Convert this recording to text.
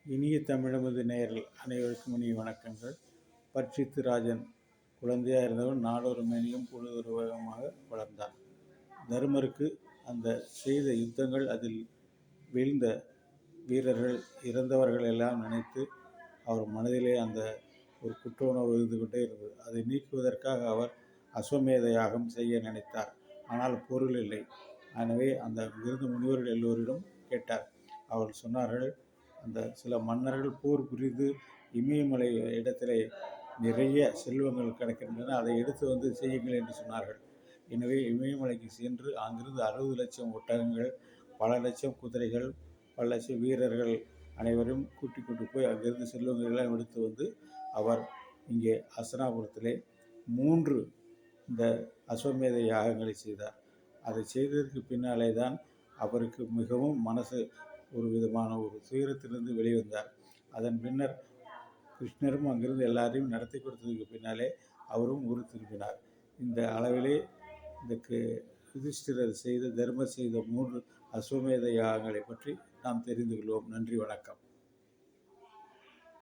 இனிய தமிழமது நேயர்கள் அனைவருக்கும் இனிய வணக்கங்கள். பட்சித்து ராஜன் குழந்தையாக இருந்தவன் நாடொரு மேனியும் பொழுதொரு வேகமாக வளர்ந்தான். தருமருக்கு அந்த செய்த யுத்தங்கள், அதில் வீழ்ந்த வீரர்கள், இறந்தவர்கள் எல்லாம் நினைத்து அவர் மனதிலே அந்த ஒரு குற்ற உணர்வு இருந்து கொண்டே இருந்தது. அதை நீக்குவதற்காக அவர் அஸ்வமேத யாகம் செய்ய நினைத்தார். ஆனால் பொருள் இல்லை. எனவே அந்த இருந்த முனிவர்கள் எல்லோரிடம் கேட்டார். அவர்கள் சொன்னார்கள், அந்த சில மன்னர்கள் போர் புரிந்து இமயமலை இடத்திலே நிறைய செல்வங்கள் கிடைக்கின்றன, அதை எடுத்து வந்து செய்யுங்கள் என்று சொன்னார்கள். எனவே இமயமலைக்கு சென்று அங்கிருந்து 60 லட்சம் ஒட்டகங்கள், பல லட்சம் குதிரைகள், பல லட்சம் வீரர்கள் அனைவரும் கூட்டிக் கொண்டு போய் அங்கிருந்து செல்வங்கள் எல்லாம் எடுத்து வந்து அவர் இங்கே ஹஸ்தினாபுரத்திலே 3 இந்த அஸ்வமேத யாகங்களை செய்தார். அதை செய்ததற்கு பின்னாலே தான் அவருக்கு மிகவும் மனசு ஒரு விதமான ஒரு துயரத்திலிருந்து வெளிவந்தார். அதன் பின்னர் கிருஷ்ணரும் அங்கிருந்து எல்லாரையும் நடத்தி கொடுத்ததுக்கு பின்னாலே அவரும் ஊர் திரும்பினார். இந்த அளவிலே இதுக்கு யுதிஷ்டிரர் செய்த, தர்மர் செய்த 3 அஸ்வமேத யாகங்களை பற்றி நாம் தெரிந்து கொள்வோம். நன்றி, வணக்கம்.